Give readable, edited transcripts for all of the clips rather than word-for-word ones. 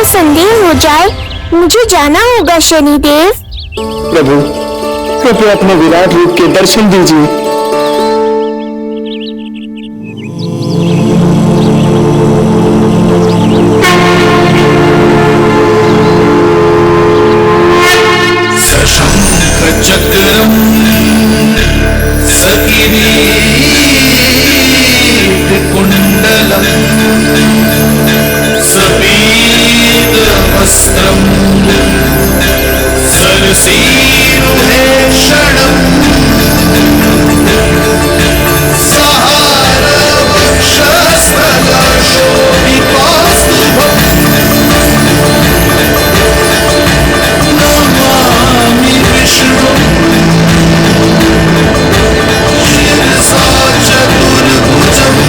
संदेह हो जाए, मुझे जाना होगा शनिदेव। प्रभु, कृपया अपने विराट रूप के दर्शन दीजिए। चक्रम कुंडलम सपीतवस्त्रम सरसीरुहेक्षणम सहारवक्षस्थलशोभितौस्तुभम् नमामि विष्णुम् शिरसा चतुर्भुजम्।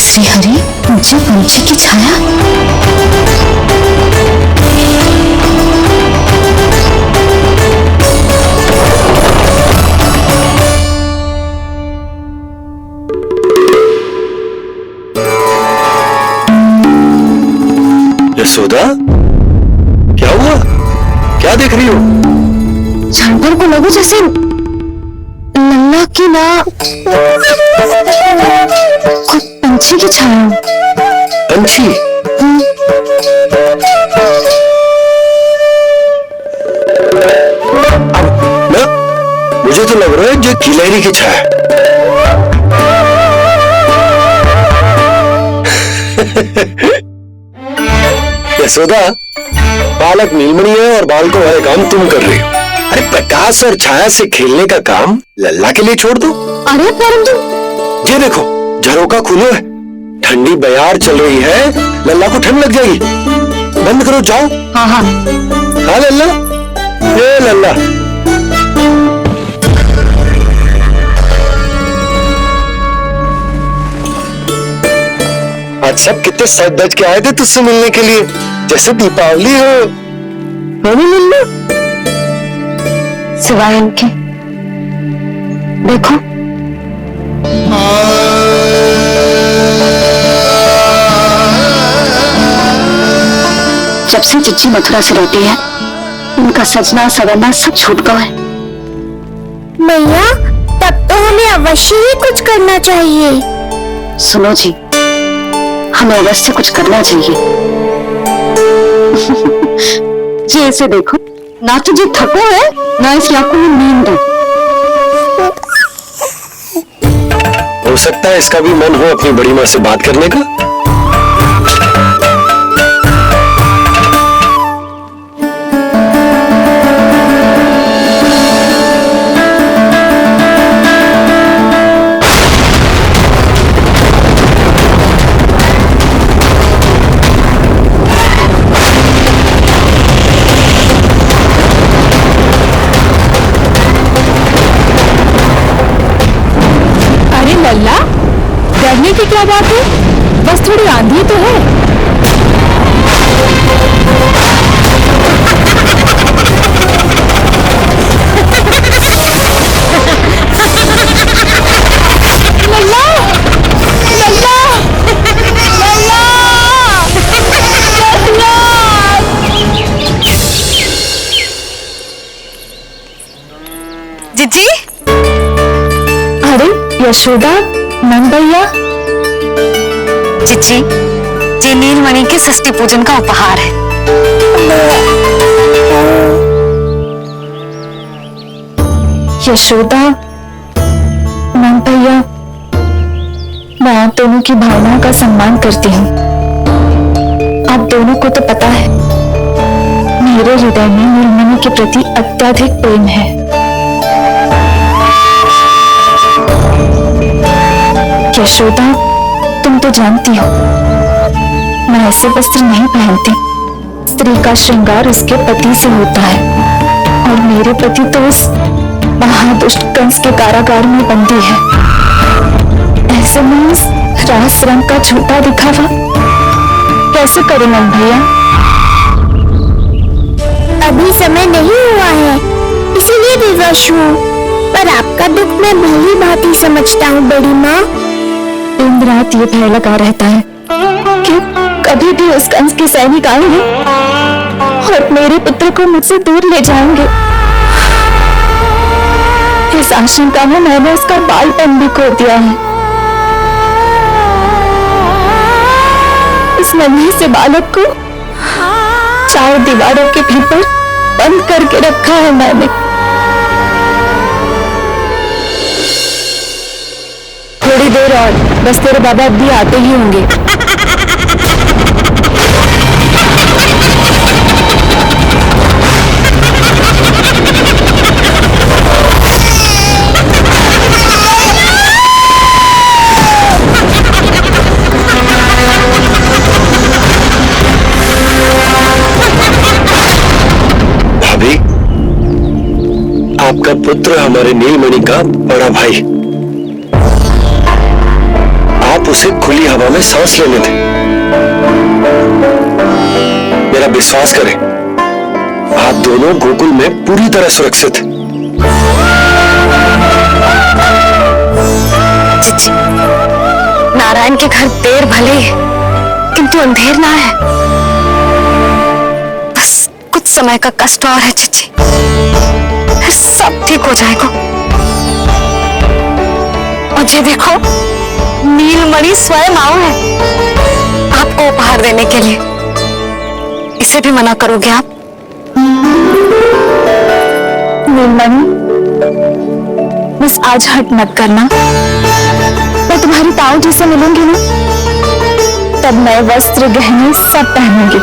श्री हरि, मुझे पंछी की छाया। यशोदा, क्या हुआ? क्या देख रही हो? जानवर को लगो जैसे लल्ला की ना पंछी की छाया। पंछी? ना, मुझे तो लग रहा है जो गिलहरी की छाया। यशोदा, बालक नीलमणि है और बाल को वह काम तुम कर रही हो। अरे प्रकाश और छाया से खेलने का काम लल्ला के लिए छोड़ दो। अरे परंतु ये देखो, झरोका खुलो है, ठंडी बयार चल रही है, लल्ला को ठंड लग जाएगी। बंद करो, जाओ। हाँ हाँ हाँ लल्ला, ये लल्ला। आज सब कितने सज धज के आए थे तुझसे मिलने के लिए, जैसे दीपावली हो। हमें मिलना सिवाय इनके। देखो जब से चिच्ची मथुरा से लौटी है, उनका सजना सवरना सब छूट गया है। मैया, तब तो हमें अवश्य ही कुछ करना चाहिए। सुनो जी, हमें अवश्य कुछ करना चाहिए। जी ऐसे देखो, ना तो जी थको है, ना इस आंखों में नींद है। हो सकता है इसका भी मन हो अपनी बड़ी माँ से बात करने का। लल्ला, डरने की क्या बात है? बस थोड़ी आंधी तो है। लल्ला, लल्ला, लल्ला, लल्ला। जीजी, अरे यशोदा, नंद भैया। जीजी, ये नीलमणि के षष्ठी पूजन का उपहार है। यशोदा, नंद भैया, मैं आप दोनों की भावनाओं का सम्मान करती हूँ। आप दोनों को तो पता है, मेरे हृदय में नीलमणि के प्रति अत्यधिक प्रेम है। यशोदा, तुम तो जानती हो, मैं ऐसे वस्त्र नहीं पहनती। स्त्री का श्रृंगार उसके पति से होता है और मेरे पति तो उस महादुष्ट कंस के कारागार में बंदी है। ऐसे में इस रास रंग का छोटा दिखावा कैसे करें नंद भैया? अभी समय नहीं हुआ है, इसीलिए विवश हूँ। पर आपका दुख मैं भली भांति समझता हूँ बड़ी माँ। दिन रात ये भय लगा रहता है कि कभी भी उस कंस के सैनिक आएंगे और मेरे पुत्र को मुझसे दूर ले जाएंगे। इस आशंका में मैंने उसका बालपन भी खो दिया है। इस नन्हे से बालक को 4 दीवारों के भीतर बंद करके रखा है मैंने। थोड़ी देर और, बस तेरे बाबा अब भी आते ही होंगे। भाभी, आपका पुत्र हमारे नीलमणि का बड़ा भाई, आप उसे खुली हवा में सांस लेने दें। मेरा विश्वास करें, आप दोनों गोकुल में पूरी तरह सुरक्षित हैं। चिच्ची, नारायण के घर देर भले किंतु अंधेर ना है। बस कुछ समय का कष्ट और है चिच्ची, फिर सब ठीक हो जाएगा। और ये देखो, नीलमणि स्वयं आओ है आपको उपहार देने के लिए। इसे भी मना करोगे आप? नीलमणि, बस आज हट मत करना। मैं तुम्हारी ताऊ जी से मिलूंगी ना, तब मैं वस्त्र गहने सब पहनूंगी,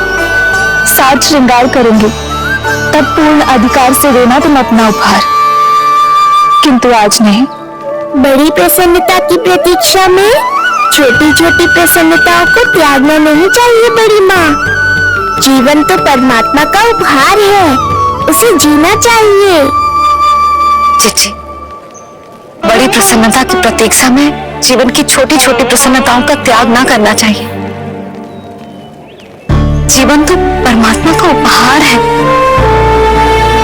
साज श्रृंगार करूंगी, तब पूर्ण अधिकार से देना तुम अपना उपहार। किंतु आज नहीं। बड़ी प्रसन्नता की प्रतीक्षा में छोटी छोटी प्रसन्नताओं को त्यागना नहीं चाहिए बड़ी माँ। जीवन तो परमात्मा का उपहार है, उसे जीना चाहिए। चिच्ची, बड़ी प्रसन्नता की प्रतीक्षा में जीवन की छोटी छोटी प्रसन्नताओं का त्याग ना करना चाहिए। जीवन तो परमात्मा का उपहार है,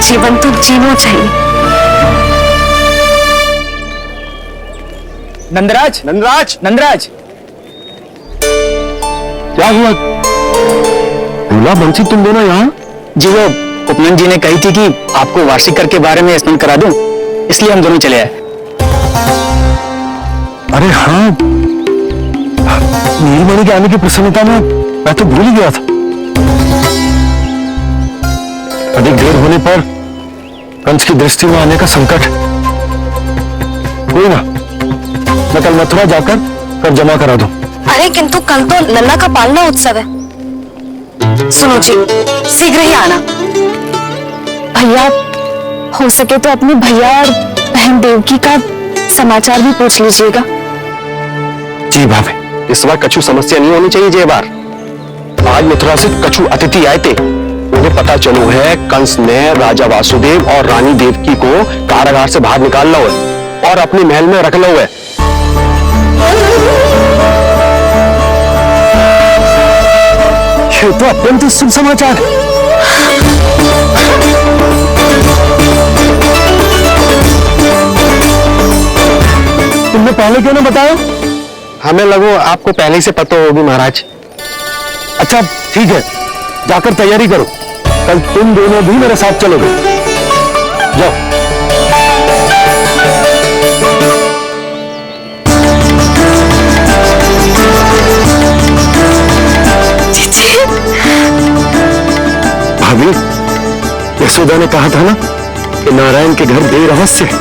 जीवन तो जीना चाहिए। नंदराज, नंदराज, नंदराज, क्या हुआ? भोला बंसी, तुम दोनों यहाँ? जी वो उपनंद जी ने कही थी कि आपको वार्षिक कर के बारे में स्मरण करा दूं, इसलिए हम दोनों चले आए। अरे हाँ, नीलमणि के आने की प्रसन्नता में मैं तो भूल ही गया था। अधिक देर होने पर कंस की दृष्टि में आने का संकट। कोई ना, मैं कल मथुरा जाकर कर जमा करा दूं। अरे किंतु कल तो लल्ला का पालना उत्सव है। सुनो जी, शीघ्र ही आना। भैया, हो सके तो अपने भैया और बहन देवकी का समाचार भी पूछ लीजिएगा। जी भाभी, इस बार कछु समस्या नहीं होनी चाहिए। ये बार आज मथुरा से कछु अतिथि आए थे, उन्हें पता चलो है कंस ने राजा वासुदेव और रानी देवकी को कारागार से बाहर निकाल लो है और अपने महल में रख लो है। ये तो अत्यंत शुभ समाचार है। तुमने पहले क्यों ना बताया? हमें लगो आपको पहले से पता होगी महाराज। अच्छा ठीक है, जाकर तैयारी करो, कल तुम दोनों भी मेरे साथ चलोगे। जाओ। भाभी, यशोदा ने कहा था ना कि नारायण के घर देर अवश्य है,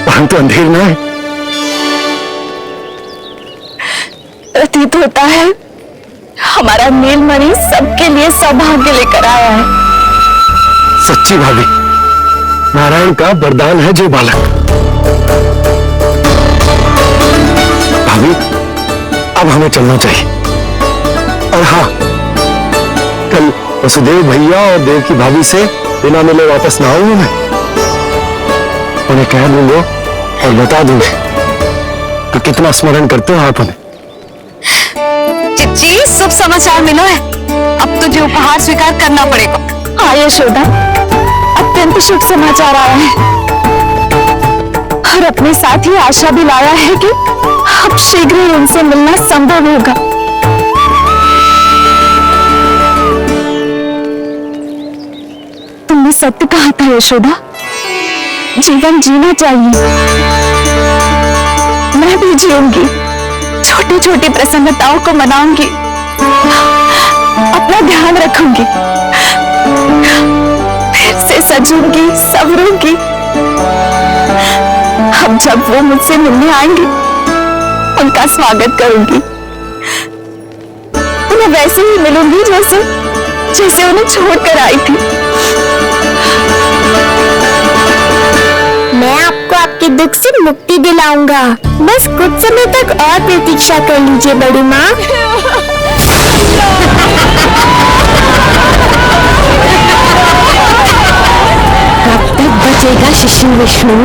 वहां तो अंधेर ना है। प्रतीत होता है हमारा नीलमणि सबके लिए सौभाग्य लेकर आया है। सच्ची भाभी, नारायण का वरदान है जो बालक। भाभी, अब हमें चलना चाहिए। और हाँ, कल वसुदेव भैया और देव की भाभी से बिना मिले वापस ना आऊंगा मैं। उन्हें कह दूंगा और बता दूंगा तो कितना स्मरण करते हो आप उन्हें। चिच्ची, शुभ समाचार मिलो है। अब तुझे उपहार स्वीकार करना पड़ेगा। हाँ यशोदा, अत्यंत शुभ समाचार आया है और अपने साथ ही आशा भी लाया है कि अब शीघ्र ही उनसे मिलना संभव होगा। तुमने सत्य कहा था यशोदा, जीवन जीना चाहिए। मैं भी जीऊंगी, छोटी छोटी प्रसन्नताओं को मनाऊंगी, अपना ध्यान रखूंगी, फिर से सजूंगी, संवरूंगी। अब जब वो मुझसे मिलने आएंगे उनका स्वागत करूंगी। उन्हें वैसे ही मिलूंगी जैसे उन्हें छोड़कर आई थी। मैं आपको आपके दुख से मुक्ति दिलाऊंगा। बस कुछ समय तक और प्रतीक्षा कर लीजिए बड़ी माँ। कब तक बचेगा शिशु विष्णु?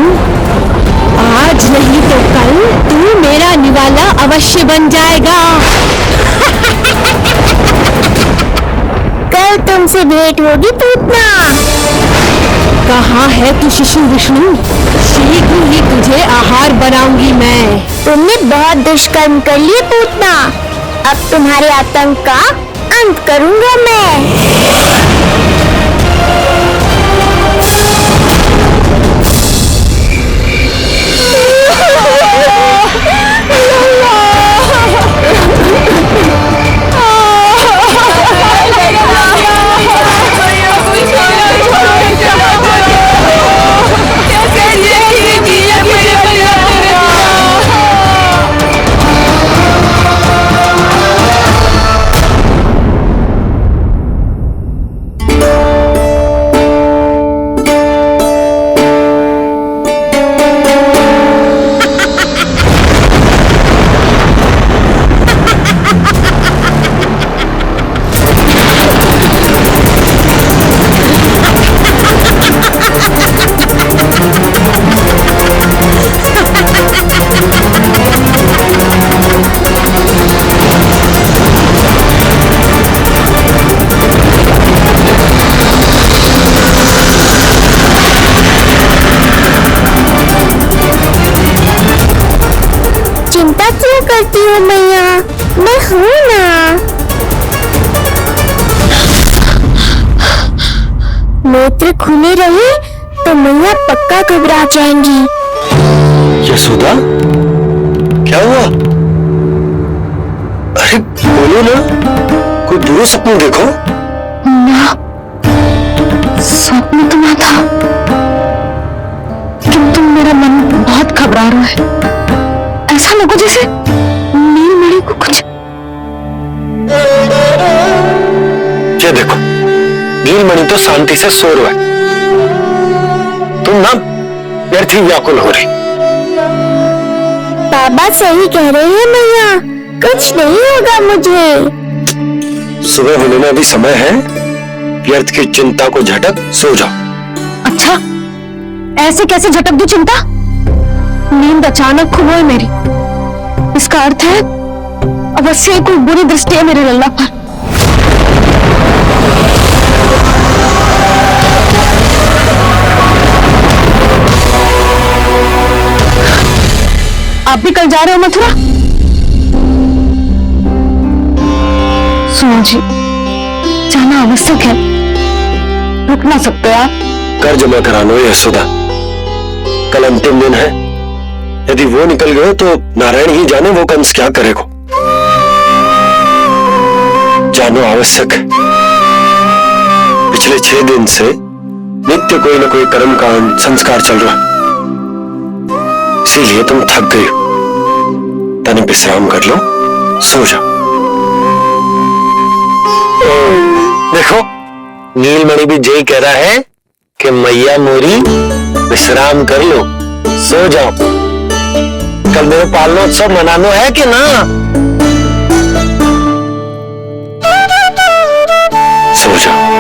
आज नहीं तो कल तू मेरा निवाला अवश्य बन जाएगा। कल तुमसे भेंट होगी पूतना। कहाँ है तू शिशु विष्णु? शीघ्र ही तुझे आहार बनाऊंगी मैं। तुमने बहुत दुष्कर्म कर लिए पूतना। अब तुम्हारे आतंक का अंत करूंगा मैं। चिंता क्यों करती हो मैया? मैं हूँ ना। नेत्र खुले रहे तो मैया पक्का घबरा जाएंगी। यशोदा, क्या हुआ? अरे बोलो ना, कोई बुरा सपना देखो। ना, स्वप्न तो ना था, किंतु मेरा मन बहुत घबरा रहा है। ऐसा लगा जैसे नीलमणि को कुछ। ये देखो, नीलमणि तो शांति से सो रहा है, तुम ना व्यर्थ ही व्याकुल हो रही। बाबा सही कह रहे हैं मैया, कुछ नहीं होगा मुझे। सुबह होने में अभी समय है, व्यर्थ की चिंता को झटक सो जाओ। अच्छा, ऐसे कैसे झटक दूं चिंता? नींद अचानक खुलोए मेरी, इसका अर्थ है अवश्य कोई बुरी दृष्टि है मेरे लल्ला पर। आप भी कल जा रहे हो मथुरा? सुनो जी, जाना आवश्यक है, रुक ना सकते आप? कर जमा करानो यशोदा, कल अंतिम दिन है। यदि वो निकल गए तो नारायण ही जाने वो कंस क्या करेगा। जानो आवश्यक है। पिछले 6 दिन से नित्य कोई ना कोई कर्मकांड संस्कार चल रहा, इसीलिए तुम थक गई हो। तने विश्राम कर लो, सो जाओ। देखो, नीलमणि भी यही कह रहा है कि मैया मोरी विश्राम कर लो, सो जाओ। कल मेरे पालनोत्सव मनानो है कि ना? सो जाओ।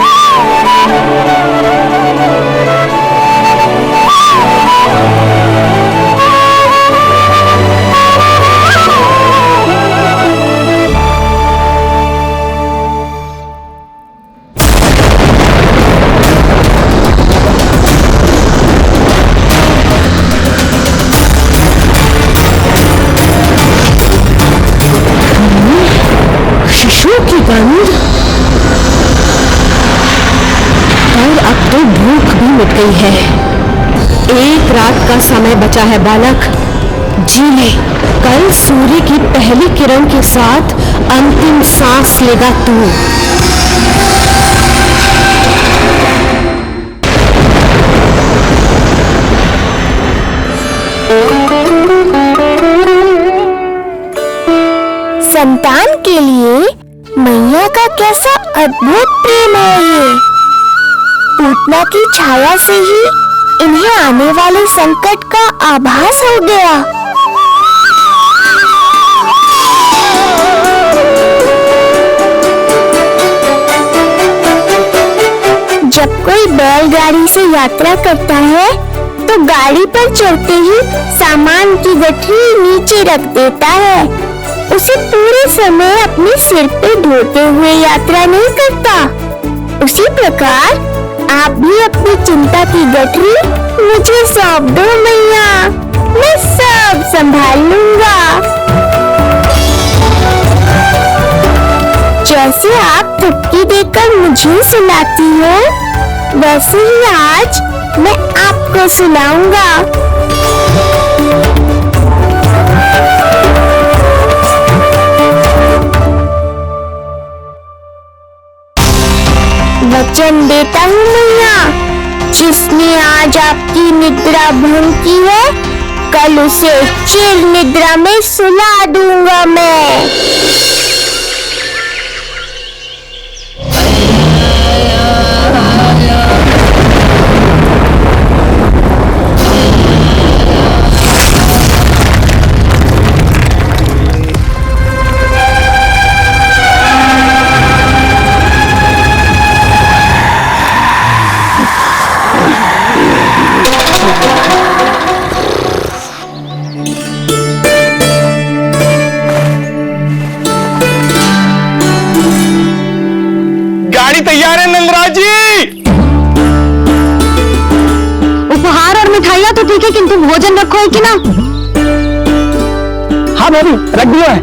बीत गई है। एक रात का समय बचा है बालक, जी ले। कल सूर्य की पहली किरण के साथ अंतिम सांस लेगा तू। संतान के लिए मैया का कैसा अद्भुत प्रेम है ये। पूतना की छाया से ही इन्हें आने वाले संकट का आभास हो गया। जब कोई बैलगाड़ी से यात्रा करता है तो गाड़ी पर चढ़ते ही सामान की गठरी नीचे रख देता है। उसे पूरे समय अपने सिर पे ढोते हुए यात्रा नहीं करता। उसी प्रकार आप भी अपनी चिंता की गठरी मुझे सौंप दो मैया, मैं सब संभाल लूंगा। जैसे आप थपकी देकर मुझे सुलाती हो, वैसे ही आज मैं आपको सुलाऊंगा। वचन देता हूँ मैया, जिसने आज आपकी निद्रा भंग की है, कल उसे चिर निद्रा में सुला दूंगा मैं। तैयार है नंदराज जी। उपहार और मिठाइयाँ तो ठीक है, किंतु भोजन रखो है कि ना? हाँ भाभी, रख दिया है।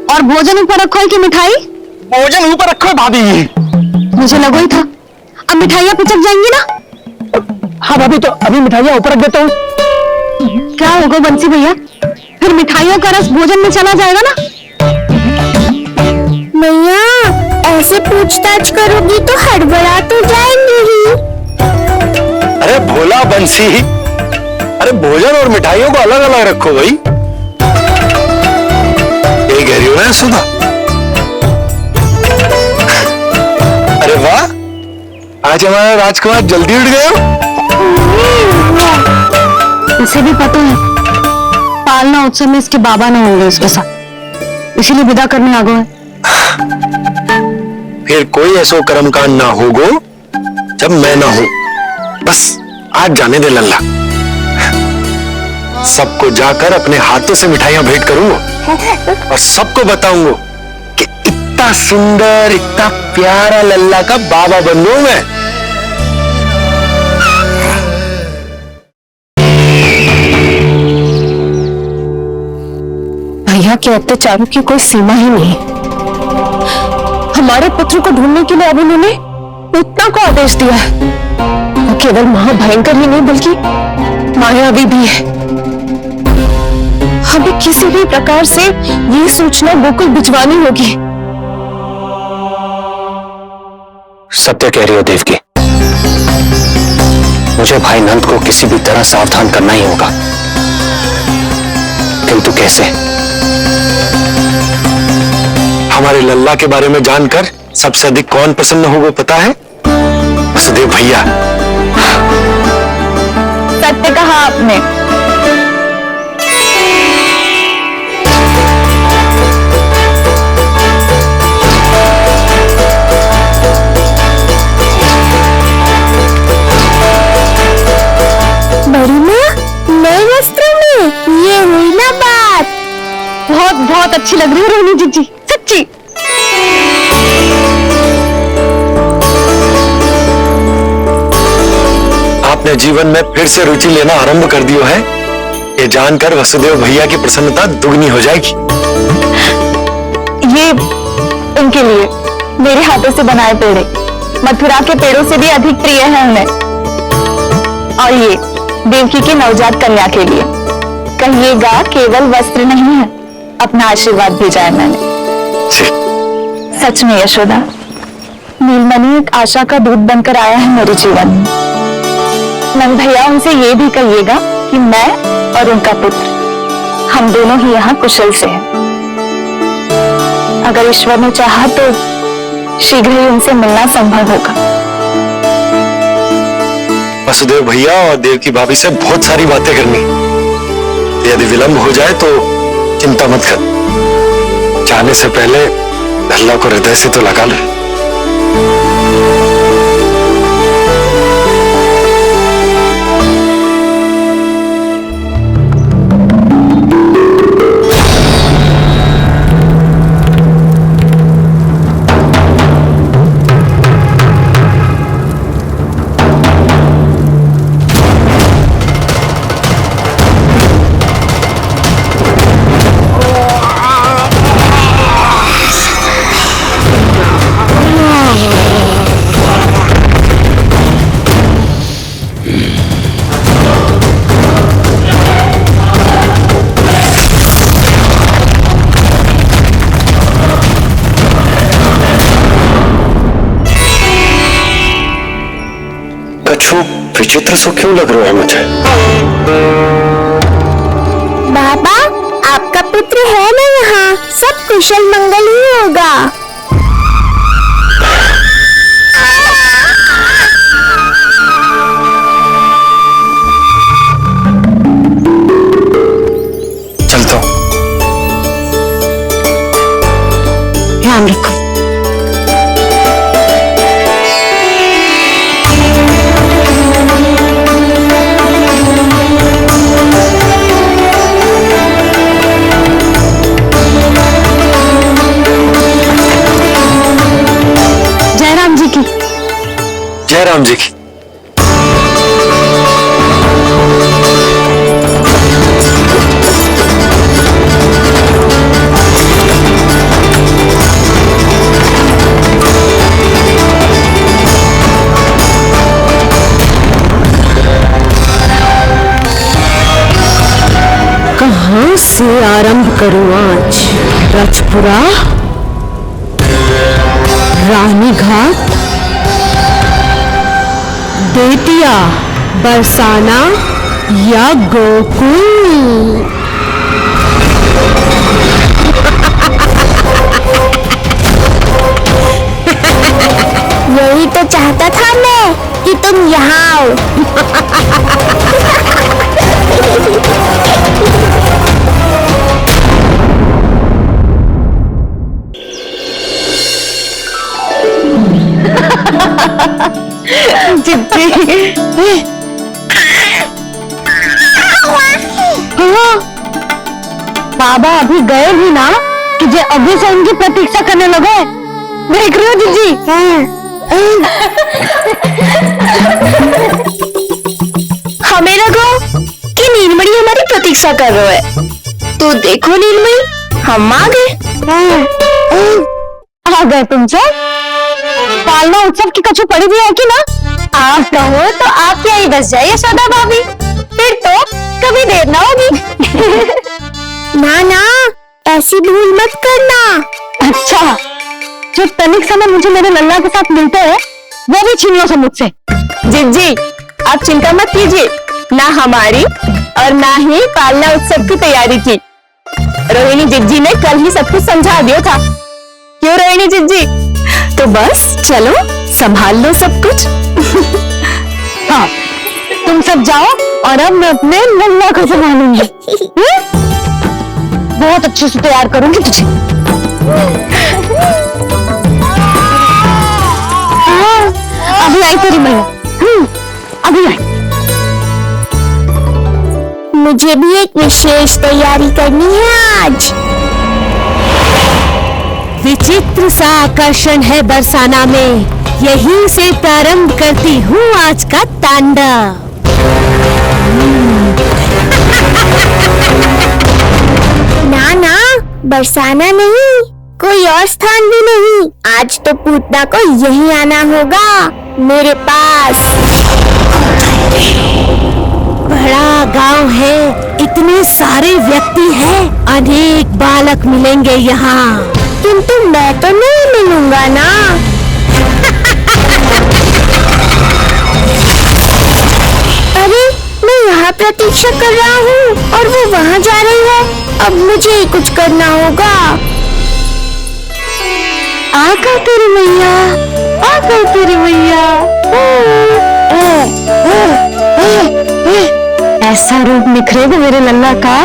और भोजन ऊपर रखो है कि मिठाई? भोजन ऊपर रखो है भाभी। मुझे लगा ही था, अब मिठाइयाँ पिचक जाएंगी ना। हाँ भाभी, तो अभी मिठाइयाँ ऊपर रख देता हूँ। क्या होगा बंसी भैया, फिर मिठाइयों का रस भोजन में चला जाएगा ना। मैया ऐसे पूछताछ करोगी तो हड़बड़ा तो जाएंगे ही। अरे भोला बंसी, अरे भोजन और मिठाइयों को अलग अलग रखो भाई। ये कह रही हो ना सुधा? अरे वाह, आज हमारा राजकुमार जल्दी उठ गए हो। इसे भी पता है पालना उत्सव में इसके बाबा ना होंगे उसके साथ, इसीलिए विदा करने आ गए। फिर कोई ऐसो कर्मकांड ना होगो जब मैं ना हूं। बस आज जाने दे लल्ला, सबको जाकर अपने हाथों से मिठाइयां भेंट करूंगा और सबको बताऊंगा कि इतना सुंदर, इतना प्यारा लल्ला का बाबा बन गया मैं। भैया के अत्याचारों की कोई सीमा ही नहीं। हमारे पुत्र को ढूंढने के लिए अब उन्होंने पूतना को आदेश दिया है। वो केवल महाभयंकर ही नहीं बल्कि मायावी भी है। हमें किसी भी प्रकार से ये सूचना गोकुल भिजवानी होगी। सत्य कह रही हो देवकी, मुझे भाई नंद को किसी भी तरह सावधान करना ही होगा, किंतु कैसे? हमारे लल्ला के बारे में जानकर सबसे अधिक कौन प्रसन्न होगा पता है? वसुदेव भैया। सत्य कहा आपने। बड़ी माँ, नए वस्त्रों में ये हुई ना बात। बहुत बहुत अच्छी लग रही है रोहिणी जीजी, सच्ची। आपने जीवन में फिर से रुचि लेना आरंभ कर दियो है, ये जानकर वसुदेव भैया की प्रसन्नता दुगनी हो जाएगी। ये उनके लिए मेरे हाथों से बनाए पेड़े मथुरा के पेड़ों से भी अधिक प्रिय है उन्हें। और ये देवकी के नवजात कन्या के लिए कहिएगा केवल वस्त्र नहीं है, अपना आशीर्वाद भेजा है मैंने। सच में यशोदा, नीलमणि एक आशा का दूत बनकर आया है मेरे जीवन में। नंद भैया उनसे ये भी कहिएगा कि मैं और उनका पुत्र हम दोनों ही यहाँ कुशल से हैं। अगर ईश्वर ने चाहा तो शीघ्र ही उनसे मिलना संभव होगा। वसुदेव भैया और देवकी भाभी से बहुत सारी बातें करनी, यदि विलंब हो जाए तो चिंता मत कर, जाने से पहले अल्लाह को हृदय से तो लगा ले। विचित्र सो क्यों लग रहा है मुझे? बाबा, आपका पुत्र है ना यहाँ, सब कुशल मंगल ही होगा। चलता हूँ। ध्यान रखो। जय राम जी की। जय राम जी की। कहाँ से आरंभ करूं आज? रजपुरा, रानी घाट, बेतिया, बरसाना या गोकुल? यही तो चाहता था मैं कि तुम यहाँ आओ। बाबा अभी गए भी ना कि जे अभी से उनकी प्रतीक्षा करने लगे। देख रहे हो जीजी? हमें लगा कि नीलमणि हमारी प्रतीक्षा कर रहे है, तो देखो नीलमणि, हम आ गए। आ गए तुम सब? पालना उत्सव की कछु पड़ी भी है कि ना? आप कहो तो आप यही बस जाइए सदा भाभी, फिर तो कभी देर ना होगी। ना ना, ऐसी भूल मत करना। अच्छा, जो तनिक समय मुझे मेरे लल्ला के साथ मिलते हैं वो भी छीन लो सब मुझसे। जी आप चिंता मत कीजिए, ना हमारी और ना ही पालना उत्सव की तैयारी की। रोहिणी जिज्जी ने कल ही सब कुछ समझा दिया था। क्यों रोहिणी जिज्जी? तो बस चलो संभाल लो सब कुछ। हाँ, तुम सब जाओ और अब मैं अपने लल्ला को संभालूंगी। बहुत अच्छे से तैयार करूंगी तुझे। अभी आई तेरी मैया। अभी आई। मुझे भी एक विशेष तैयारी करनी है आज। विचित्र सा आकर्षण है बरसाना में, यहीं से प्रारंभ करती हूँ आज का तांडव। ना ना, बरसाना नहीं, कोई और स्थान भी नहीं। आज तो पूतना को यहीं आना होगा, मेरे पास। सारे व्यक्ति हैं, अनेक बालक मिलेंगे यहाँ, किंतु मैं तो नहीं मिलूंगा ना। अरे मैं यहाँ प्रतीक्षा कर रहा हूँ और वो वहाँ जा रही है। अब मुझे ही कुछ करना होगा। आकर तेरी मैया, आकर तेरी मैया। ऐसा रूप निखरेगा मेरे लल्ला का,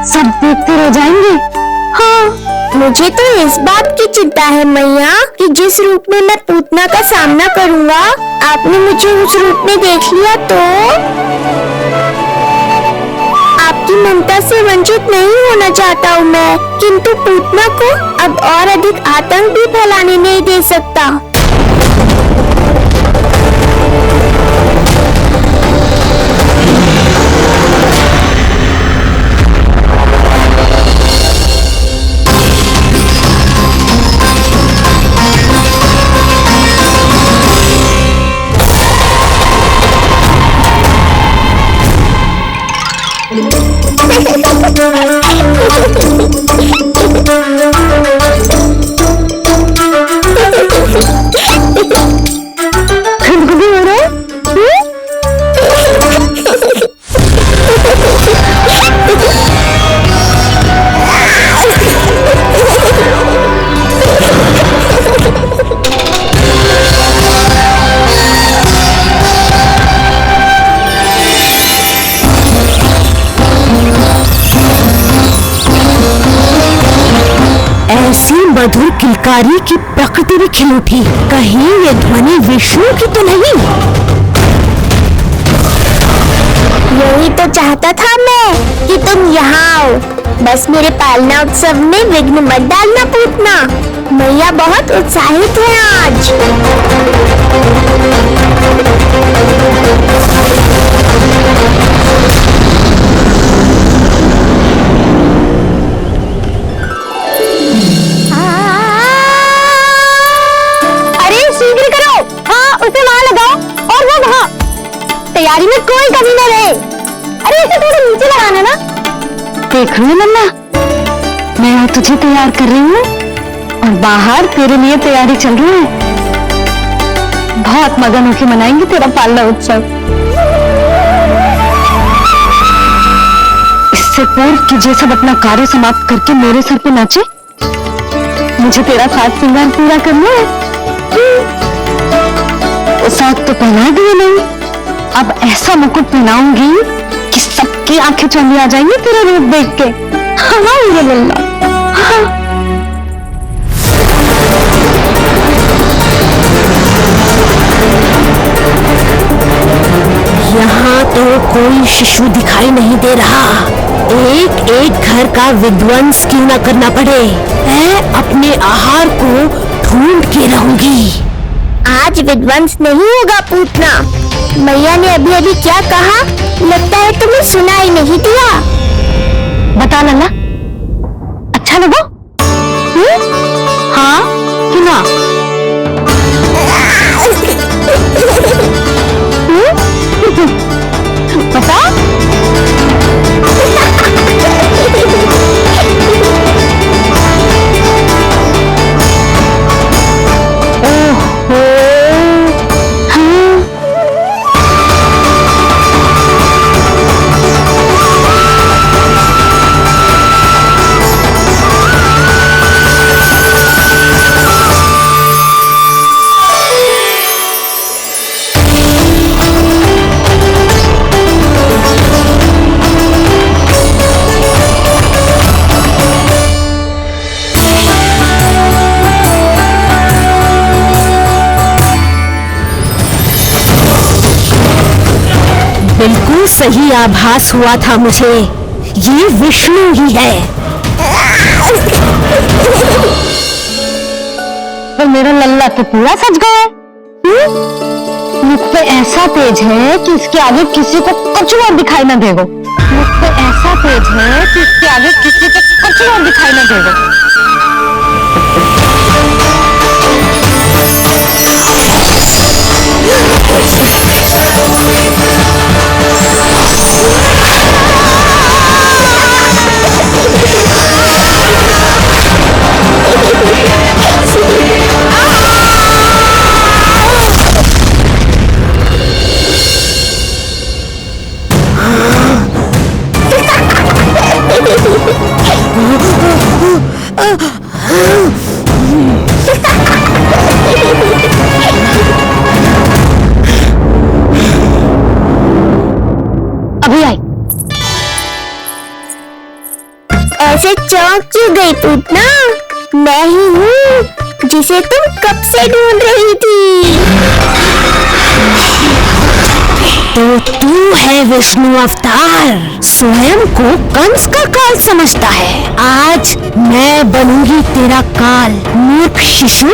सब देखते रह जाएंगे। हाँ, मुझे तो इस बात की चिंता है मैया कि जिस रूप में मैं पूतना का सामना करूँगा, आपने मुझे उस रूप में देख लिया तो आपकी ममता से वंचित नहीं होना चाहता हूँ मैं, किंतु पूतना को अब और अधिक आतंक भी फैलाने नहीं दे सकता। मधुर किलकारी की प्रकृति भी खिल उठी। कहीं ये ध्वनि विष्णु की तो नहीं? यही तो चाहता था मैं कि तुम यहाँ आओ। बस मेरे पालना उत्सव में विघ्न मत डालना पूतना। मैया बहुत उत्साहित है आज। तैयारी में कोई कमी न रहे। अरे इसे थोड़ा नीचे लगाना ना। देख रही है नन्ना, मैं यहाँ तुझे तैयार कर रही हूँ और बाहर तेरे लिए तैयारी चल रही है। बहुत मगन होकर मनाएंगे तेरा पालना उत्सव। इससे पूर्व कि ये सब अपना कार्य समाप्त करके मेरे सर पे नाचे, मुझे तेरा साज श्रृंगार पूरा करना है। साथ तो पहना दिए नहीं, अब ऐसा मुकुट पहनाऊंगी कि सबकी आंखें चौंधी आ जाएंगी तेरा रूप देख के। हाँ ये लल्ला, हाँ। यहाँ तो कोई शिशु दिखाई नहीं दे रहा। एक एक घर का विध्वंस क्यों न करना पड़े, मैं अपने आहार को ढूंढ के रहूंगी। आज विध्वंस नहीं होगा पूतना। मैया ने अभी अभी क्या कहा, लगता है तुम्हें सुनाई नहीं दिया। बता लल्ला, अच्छा लगा? हाँ कि ना? बता। बिल्कुल सही आभास हुआ था मुझे, ये विष्णु ही है। पर मेरा लल्ला तो पूरा सज गया। मुझ पे ऐसा तेज है कि इसके आगे किसी को कुछ और दिखाई न देगा। मुझ पे ऐसा तेज है कि इसके आगे किसी को कुछ और दिखाई न देगा। अभी आई। ऐसे चौंक क्यों गई पूतना? मैं ही हूँ जिसे तुम कब से ढूंढ रही थी। तो तू है विष्णु अवतार, स्वयं को कंस का काल समझता है। आज मैं बनूंगी तेरा काल, मूर्ख शिशु।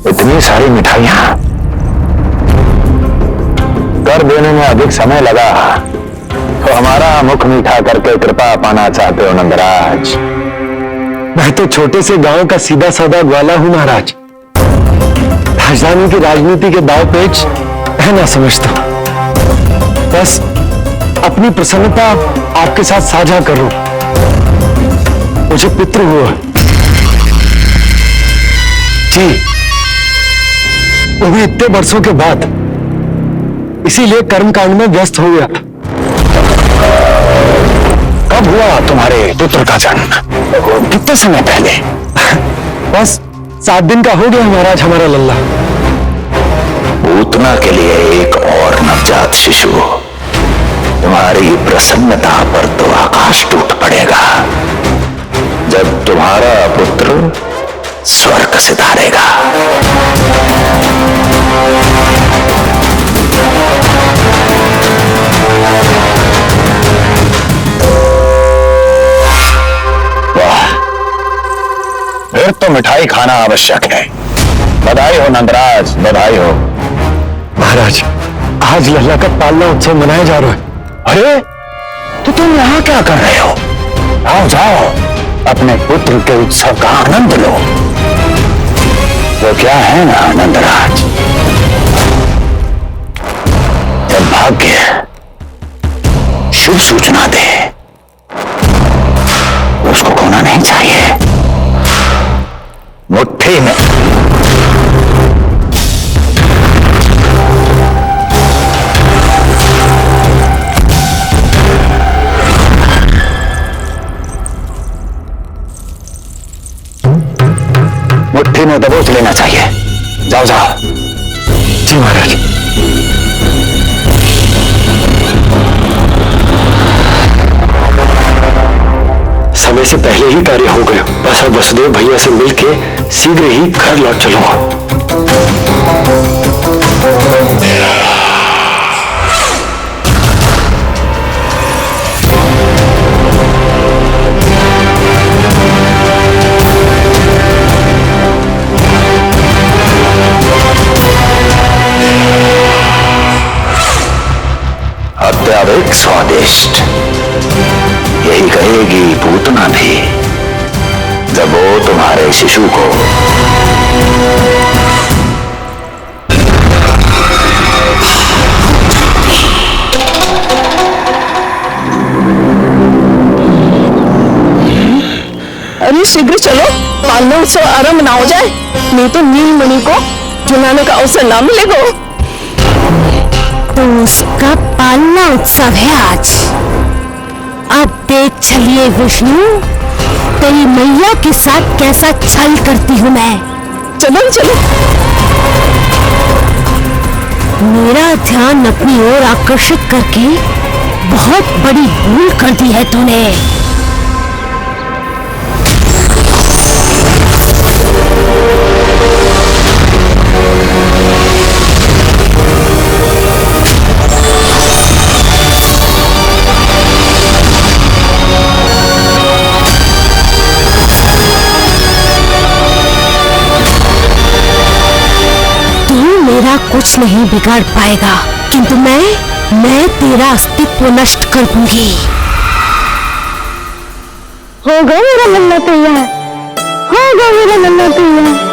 इतनी सारी मिठाइयां कर देने में अधिक समय लगा तो हमारा मुख मीठा करके कृपा पाना चाहते हो नंदराज? मैं तो छोटे से गांव का सीधा साधा ग्वाला हूं महाराज। राजधानी की राजनीति के दाव पेच मैं ना समझता। बस अपनी प्रसन्नता आपके साथ साझा करूं। मुझे पितृ हुआ जी, वो भी इतने वर्षों के बाद, इसीलिए कर्मकांड में व्यस्त हो गया। कब हुआ तुम्हारे पुत्र का जन्म? कितने समय पहले? बस 7 दिन का हो गया महाराज हमारा लल्ला। पूतना के लिए एक और नवजात शिशु, तुम्हारी प्रसन्नता पर तो आकाश टूट पड़ेगा जब तुम्हारा पुत्र स्वर्ग सिधारेगा। फिर तो मिठाई खाना आवश्यक है। बधाई हो नंदराज, बधाई हो। महाराज, आज लल्ला का पालना उत्सव मनाया जा रहा है। अरे तो तुम यहाँ क्या कर रहे हो? आओ जाओ, अपने पुत्र के उत्सव का आनंद लो। वो क्या है ना नंदराज, जब भाग्य शुभ सूचना दे उसको खोना नहीं चाहिए। मुट्ठी में दबोच लेना चाहिए। जाओ जाओ। जी महाराज। समय से पहले ही कार्य हो गया। बस अब वसुदेव भैया से मिलके शीघ्र ही घर लौट चलूंगा। अत्यधिक स्वादिष्ट, यही कहेगी पूतना भी जब वो तुम्हारे शिशु को अरे शीघ्र चलो, पालना उत्सव आरंभ ना हो जाए, नहीं तो नीलमणि को जुलाने का अवसर ना मिलेगा। तो उसका पालना उत्सव है आज। अब देख चलिए विष्णु, तेरी मैया के साथ कैसा छल करती हूँ मैं। चलो चलो। मेरा ध्यान अपनी ओर आकर्षित करके बहुत बड़ी भूल कर दी है तूने। मेरा कुछ नहीं बिगाड़ पाएगा, किंतु मैं तेरा अस्तित्व नष्ट कर दूंगी। हो गया मेरा लल्ला तैयार, हो गया मेरा लल्ला तैयार।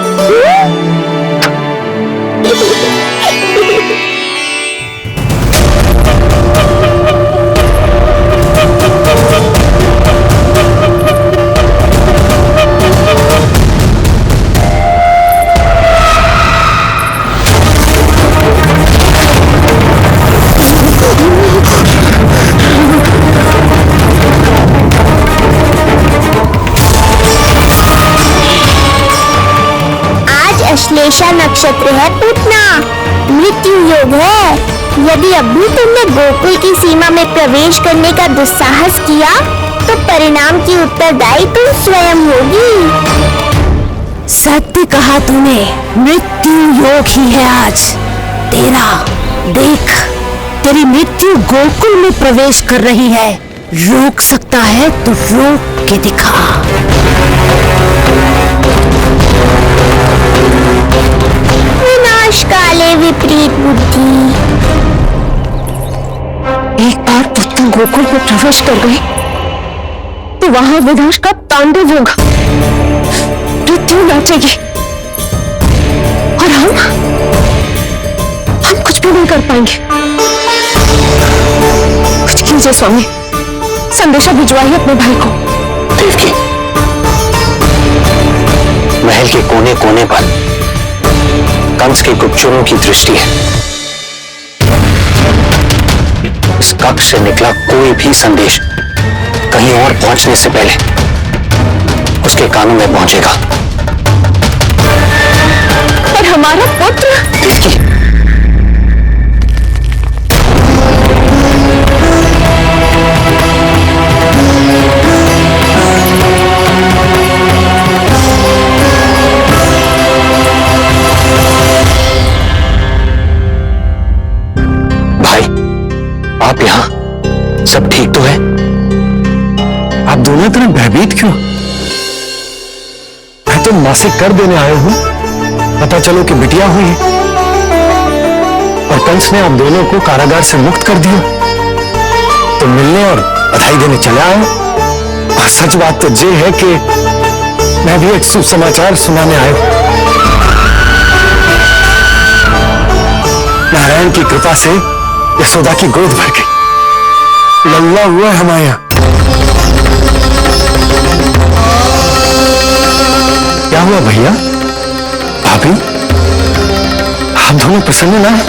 मृगशीर्षा नक्षत्र है पूतना, मृत्यु योग है। यदि अभी तुमने गोकुल की सीमा में प्रवेश करने का दुस्साहस किया तो परिणाम की उत्तरदायी तुम स्वयं होगी। सत्य कहा तूने, मृत्यु योग ही है आज तेरा। देख, तेरी मृत्यु गोकुल में प्रवेश कर रही है। रोक सकता है तो रोक के दिखा। विनाश काले विपरीत बुद्धि। एक बार पुत्र गोकुल में प्रवेश कर गए तो वहां विनाश का तांडव होगा, मृत्यु नाचेगी और हम कुछ भी नहीं कर पाएंगे। कुछ कीजिए स्वामी, संदेशा भिजवाइए अपने भाई को। देवकी, महल के कोने कोने पर कंस के गुप्तचरों की दृष्टि है। इस कक्ष से निकला कोई भी संदेश कहीं और पहुंचने से पहले उसके कानों में पहुंचेगा। और हमारा पुत्र देवकी, आप यहाँ सब ठीक तो है? आप दोनों इतने भयभीत क्यों? मैं तो मासिक कर देने आया हूं, पता चलो कि बिटिया हुई है और कंस ने आप दोनों को कारागार से मुक्त कर दिया तो मिलने और बधाई देने चले आए। और सच बात तो ये है कि मैं भी एक शुभ समाचार सुनाने आया हूं। नारायण की कृपा से यशोदा की गोद भर गई, लल्ला हुआ है हमारे यहाँ। क्या हुआ भैया, भाभी, आप दोनों प्रसन्न ना हैं?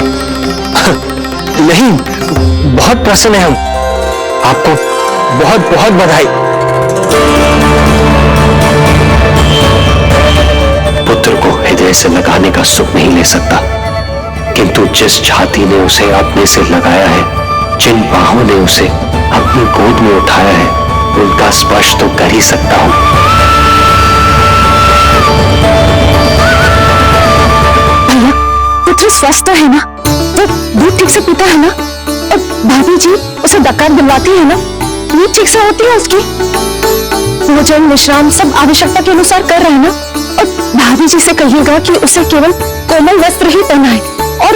नहीं, बहुत प्रसन्न है हम। आपको बहुत बहुत बधाई। पुत्र को हृदय से लगाने का सुख नहीं ले सकता, किंतु जिस छाती ने उसे अपने से लगाया है, जिन बाहों ने उसे अपनी गोद में उठाया है, उनका स्पर्श तो कर ही सकता हूं। भैया, पुत्र स्वस्थ है ना? वो दूध ठीक से पीता है ना? और भाभी जी उसे डकार दिलवाती है ना? नींद ठीक से होती है उसकी? भोजन विश्राम सब आवश्यकता के अनुसार कर रहे हैं ना? और भाभी जी से कहिएगा कि उसे केवल कोमल वस्त्र ही पहनाए और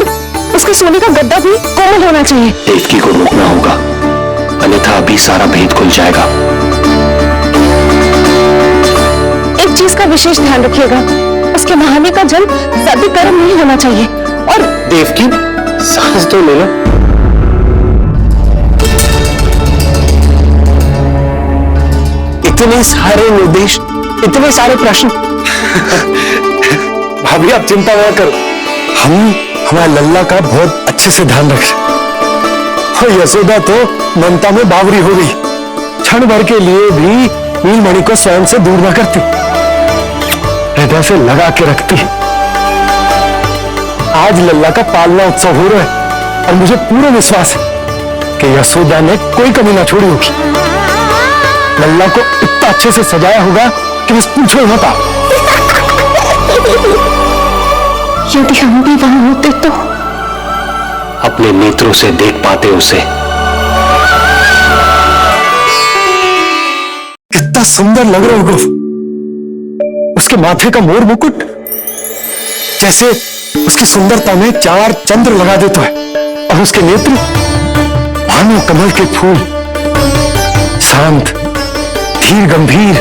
उसके सोने का गद्दा भी कोमल होना चाहिए। देवकी को रोकना होगा, अन्यथा अभी सारा भेद खुल जाएगा। एक चीज का विशेष ध्यान रखिएगा, उसके नहाने का जल ज्यादा गर्म नहीं होना चाहिए। और देवकी, सांस तो ले लो। इतने सारे निर्देश, इतने सारे प्रश्न। भाभी आप चिंता ना करो, हम हमारे लल्ला का बहुत अच्छे से ध्यान रख रहे। और यशोदा तो ममता में बावरी हो गई, क्षण भर के लिए भी नीलमणि को स्वयं से दूर न करती, हृदय से लगा के रखती। आज लल्ला का पालना उत्सव हो रहा है और मुझे पूरा विश्वास है कि यशोदा ने कोई कमी ना छोड़ी होगी। लल्ला को इतना अच्छे से सजाया होगा कि बस पूछो ही मत। यदि हम भी वहां होते तो अपने नेत्रों से देख पाते उसे। कितना सुंदर लग रहा होगा उसके माथे का मोर मुकुट, जैसे उसकी सुंदरता में 4 चंद्र लगा देता है। और उसके नेत्र भानु कमल के फूल, शांत, धीर गंभीर।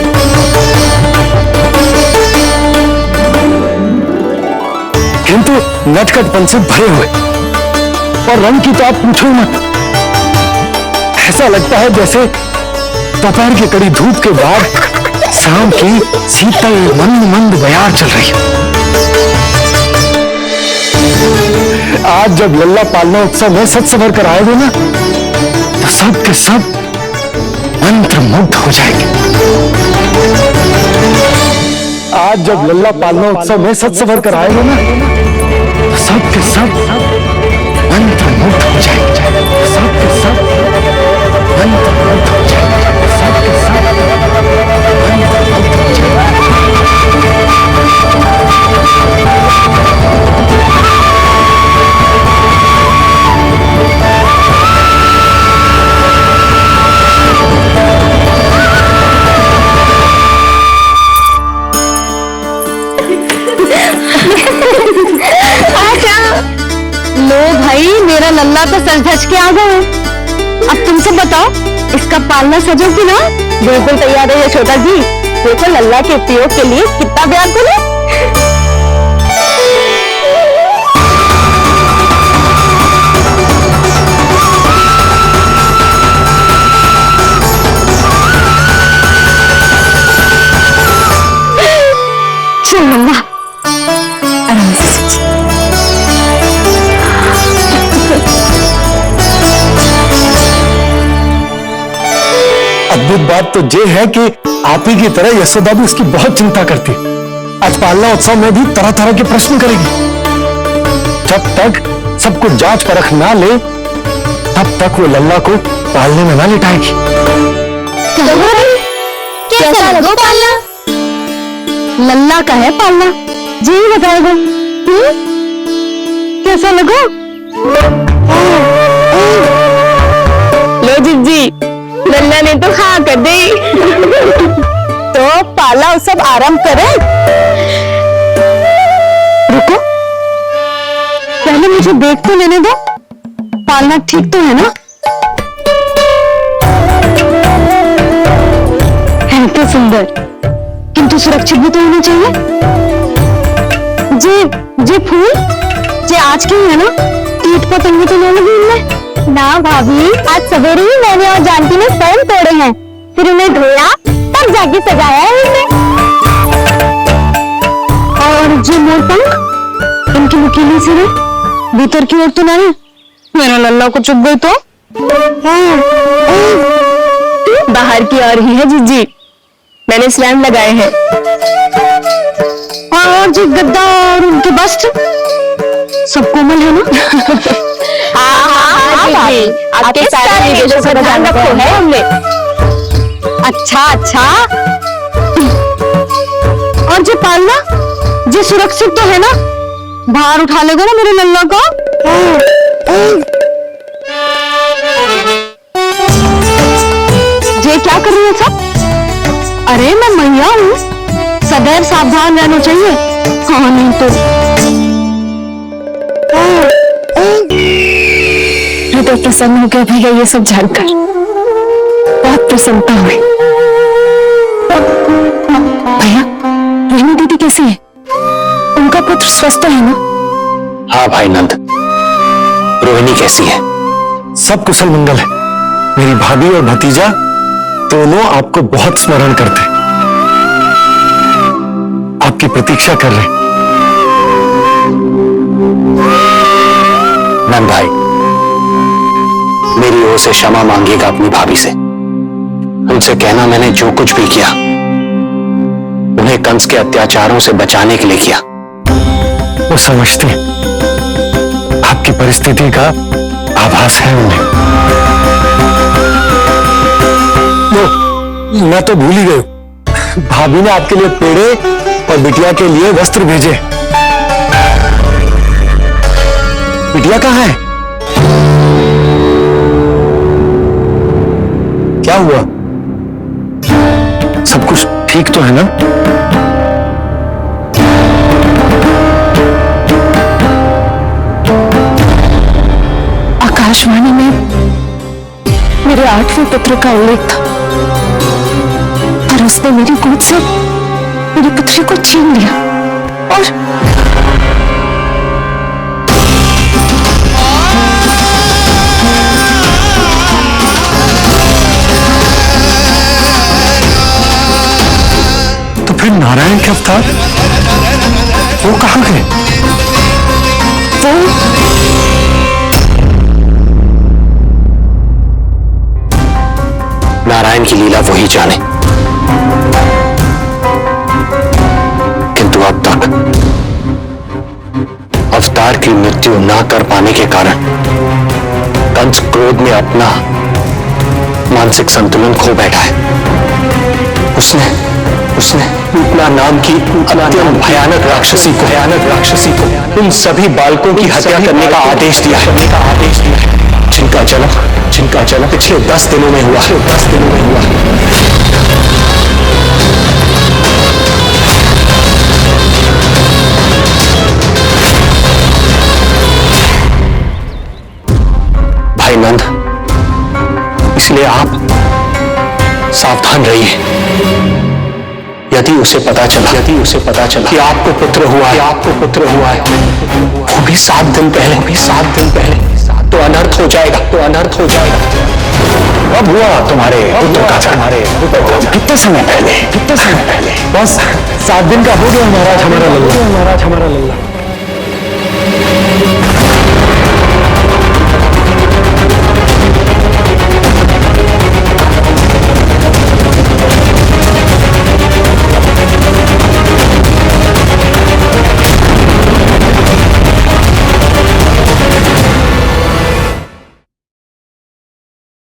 किंतु नटखटपन से भरे हुए, और रंग की तो आप पूछो मत। ऐसा लगता है जैसे दोपहर की कड़ी धूप के बाद शाम की शीतल मंद मंद बयार चल रही है। आज जब लल्ला पालना उत्सव में सच संवर कर आएंगे ना, तो सब के सब मंत्र मुग्ध हो जाएंगे। बाद जब लल्ला पालना उत्सव में सत सवर कर आएगा ना, तो सब के सब मंत्रमुग्ध हो जाएंगे। सब के सब मंत्रमुग्ध हो जाएंगे। सब के सब मंत्रमुग्ध हो जाएंगे। लो भाई, मेरा लल्ला तो सज धज के आ गए। अब तुम सब बताओ, इसका पालना सजोगी ना? बिल्कुल तैयार है यशोदा जी। देखो लल्ला के उपयोग के लिए कितना व्याकुल है। चल लल्ला, आराम से सज। अद्भुत बात तो ये है कि आप ही की तरह यशोदा भी उसकी बहुत चिंता करती। आज पालना उत्सव में भी तरह तरह के प्रश्न करेगी। जब तक सब कुछ जांच परख ना ले, तब तक वो लल्ला को पालने में ना लिटाएगी। कैसा लगो पालना? लल्ला का है पालना, जी बताएगा। कैसा लगो? लो जिज्जी, लल्ला ने तो हाँ कर दी। तो पाला उत्सव आरंभ करें। रुको, पहले मुझे देख तो लेने दो, पालना ठीक तो है ना? है तो सुंदर, किंतु सुरक्षित भी तो होना चाहिए। जे फूल जे आज की है ना, कीट पतंगे तो नहीं लगी इनमें? ना भाभी, आज सवेरे ही मैंने और जानकी ने स्वयं तोड़े हैं, फिर उन्हें धोया, तब जाके सजाया है इन्हें। और जो मोरपंख, इनकी नुकीली सिरे भीतर की ओर तो नहीं, मेरा लल्ला को चुभ गई तो बाहर की ओर ही है जीजी, मैंने स्लैम लगाए हैं। और जो गद्दा और उनके बस्ट सब कोमल है ना? आपके सारे निर्देशों का ध्यान रखो है हमने। अच्छा। और जो पालना, जो सुरक्षित तो है ना? बाहर उठा लेगा ना मेरे लल्ला को? ये क्या कर रही है सब? अरे मैं मैया हूँ, सदैव सावधान रहना चाहिए। हाँ नहीं तो हृदय प्रसन्न हो गया भैया ये सब जानकर, बहुत प्रसन्नता हुई। भैया, रोहिणी दीदी कैसी है? उनका पुत्र स्वस्थ है ना? हाँ भाई नंद, रोहिणी कैसी है? सब कुशल मंगल है। मेरी भाभी और भतीजा दोनों आपको बहुत स्मरण करते हैं, आपकी प्रतीक्षा कर रहे। नंद भाई, मेरी ओर से क्षमा मांगिएगा अपनी भाभी से। उनसे कहना मैंने जो कुछ भी किया, उन्हें कंस के अत्याचारों से बचाने के लिए किया। वो समझते हैं, आपकी परिस्थिति का आभास है उन्हें। मैं तो भूल ही गई, भाभी ने आपके लिए पेड़े और बिटिया के लिए वस्त्र भेजे। बिटिया कहाँ है? क्या हुआ? सब कुछ ठीक तो है ना? आकाशवाणी में मेरे 8वें पुत्र का उल्लेख था, पर उसने मेरी गोद से मेरी पुत्री को छीन लिया और तो फिर नारायण के अवतार वो कहाँ गए? वो नारायण की लीला वही जाने। कुमार की मृत्यु ना कर पाने के कारण कंस क्रोध में अपना मानसिक संतुलन खो बैठा है। उसने उसने पूतना नाम की अत्यंत भयानक राक्षसी को उन सभी बालकों की हत्या करने का आदेश दिया है, जिनका जन्म पिछले 10 दिनों में हुआ। भाई नंद, इसलिए आप सावधान रहिए। यदि उसे पता चला कि आपको पुत्र हुआ है, वो भी 7 दिन पहले, तो अनर्थ हो जाएगा। अब हुआ तुम्हारे पुत्र का जन्म? कितने समय पहले? बस 7 दिन का हो गया महाराज हमारा लल्ला।